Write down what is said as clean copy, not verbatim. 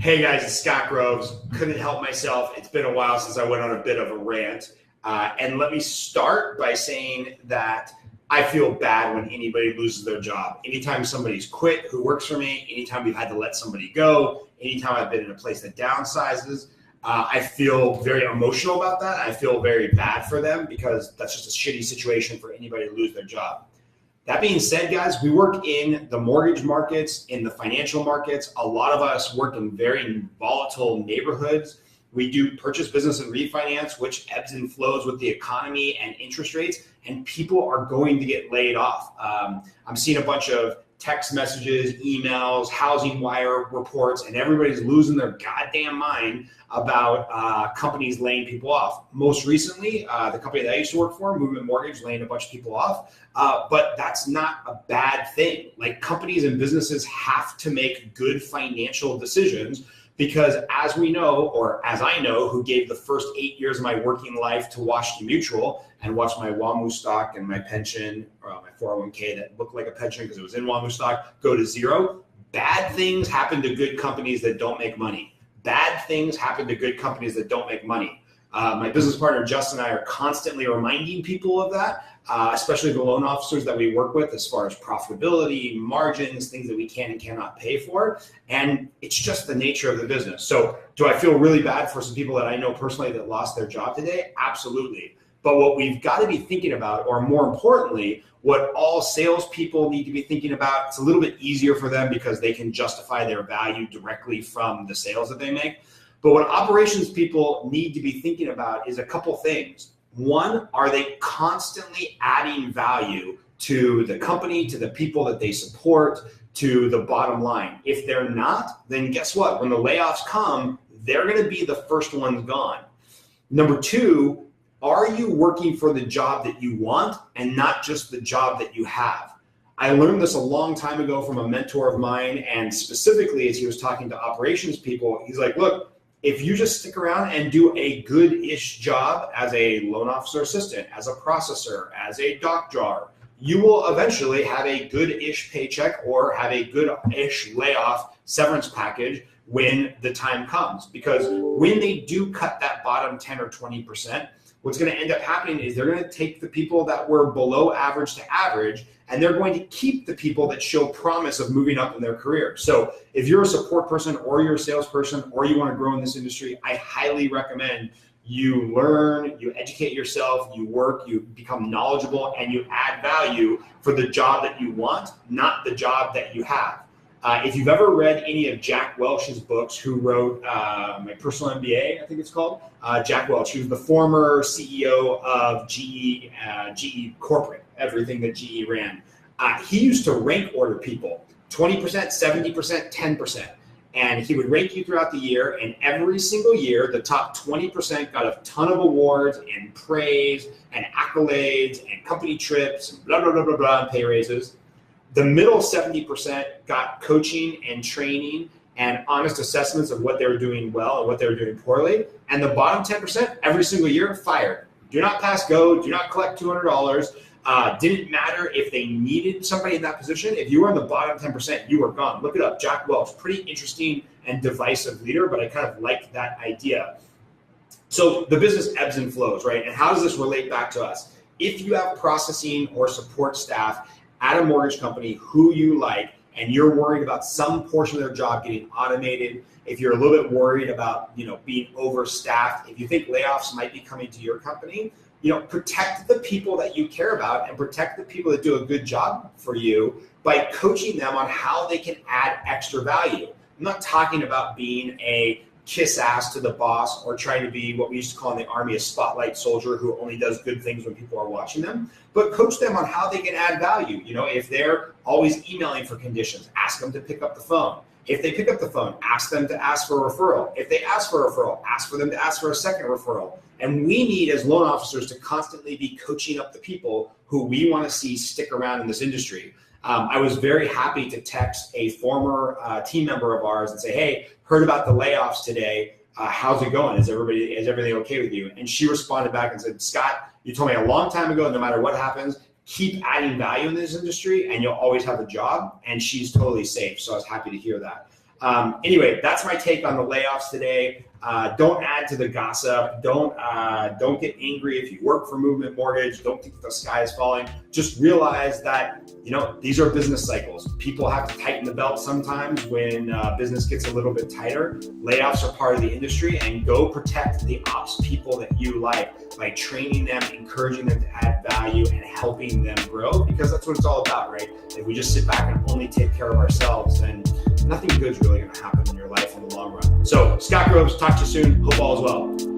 Hey guys, it's Scott Groves. Couldn't help myself. It's been a while since I went on a bit of a rant. And let me start by saying that I feel bad when anybody loses their job. Anytime somebody's quit who works for me, anytime we've had to let somebody go, anytime I've been in a place that downsizes, I feel very emotional about that. I feel very bad for them because that's just a shitty situation for anybody to lose their job. That being said, guys, we work in the mortgage markets, in the financial markets. A lot of us work in very volatile neighborhoods. We do purchase, business, and refinance, which ebbs and flows with the economy and interest rates, and people are going to get laid off. I'm seeing a bunch of text messages, emails, Housing Wire reports, and everybody's losing their goddamn mind about companies laying people off. Most recently, the company that I used to work for, Movement Mortgage, laying a bunch of people off. But that's not a bad thing. Like, companies and businesses have to make good financial decisions because, as we know, or as I know, who gave the first 8 years of my working life to Washington Mutual and watched my WAMU stock and my pension, or my 401k that looked like a pension because it was in WAMU stock, go to zero. Bad things happen to good companies that don't make money. Bad things happen to good companies that don't make money. My business partner, Justin, and I are constantly reminding people of that, especially the loan officers that we work with as far as profitability, margins, things that we can and cannot pay for. And it's just the nature of the business. So do I feel really bad for some people that I know personally that lost their job today? Absolutely. But what we've got to be thinking about, or more importantly, what all salespeople need to be thinking about, it's a little bit easier for them because they can justify their value directly from the sales that they make. But what operations people need to be thinking about is a couple things. One, are they constantly adding value to the company, to the people that they support, to the bottom line? If they're not, then guess what? When the layoffs come, they're going to be the first ones gone. Number two, are you working for the job that you want and not just the job that you have? I learned this a long time ago from a mentor of mine, and specifically as he was talking to operations people, he's like, look, if you just stick around and do a good-ish job as a loan officer assistant, as a processor, as a dock drawer, you will eventually have a good-ish paycheck or have a good-ish layoff severance package when the time comes. Because when they do cut that bottom 10 or 20%, what's going to end up happening is they're going to take the people that were below average to average, and they're going to keep the people that show promise of moving up in their career. So if you're a support person or you're a salesperson or you want to grow in this industry, I highly recommend you learn, you educate yourself, you work, you become knowledgeable, and you add value for the job that you want, not the job that you have. If you've ever read any of Jack Welch's books, who wrote My Personal MBA, I think it's called, Jack Welch, he was the former CEO of GE Corporate, everything that GE ran. He used to rank order people, 20%, 70%, 10%. And he would rank you throughout the year, and every single year, the top 20% got a ton of awards and praise and accolades and company trips and blah, blah, blah, blah, blah, and pay raises. The middle 70% got coaching and training and honest assessments of what they were doing well and what they were doing poorly. And the bottom 10%, every single year, fired. Do not pass go, do not collect $200. Didn't matter if they needed somebody in that position. If you were in the bottom 10%, you were gone. Look it up, Jack Welch, pretty interesting and divisive leader, but I kind of liked that idea. So the business ebbs and flows, right? And how does this relate back to us? If you have processing or support staff at a mortgage company who you like, and you're worried about some portion of their job getting automated, if you're a little bit worried about, being overstaffed, if you think layoffs might be coming to your company, protect the people that you care about and protect the people that do a good job for you by coaching them on how they can add extra value. I'm not talking about being a kiss ass to the boss or trying to be what we used to call in the Army a spotlight soldier who only does good things when people are watching them, but coach them on how they can add value. If they're always emailing for conditions, ask them to pick up the phone. If they pick up the phone, ask them to ask for a referral. If they ask for a referral, ask for them to ask for a second referral. And we need, as loan officers, to constantly be coaching up the people who we want to see stick around in this industry. I was very happy to text a former team member of ours and say, hey, heard about the layoffs today. How's it going? Is everything okay with you? And she responded back and said, Scott, you told me a long time ago, no matter what happens, keep adding value in this industry and you'll always have a job. And she's totally safe. So I was happy to hear that. Anyway, that's my take on the layoffs today. Don't add to the gossip. Don't get angry if you work for Movement Mortgage. Don't think the sky is falling. Just realize that these are business cycles. People have to tighten the belt sometimes when business gets a little bit tighter. Layoffs are part of the industry, and go protect the ops people that you like by training them, encouraging them to add value, and helping them grow, because that's what it's all about, right? If we just sit back and only take care of ourselves, then nothing good is really going to happen in your life in the long run. So, Scott Groves, talk to you soon. Hope all is well.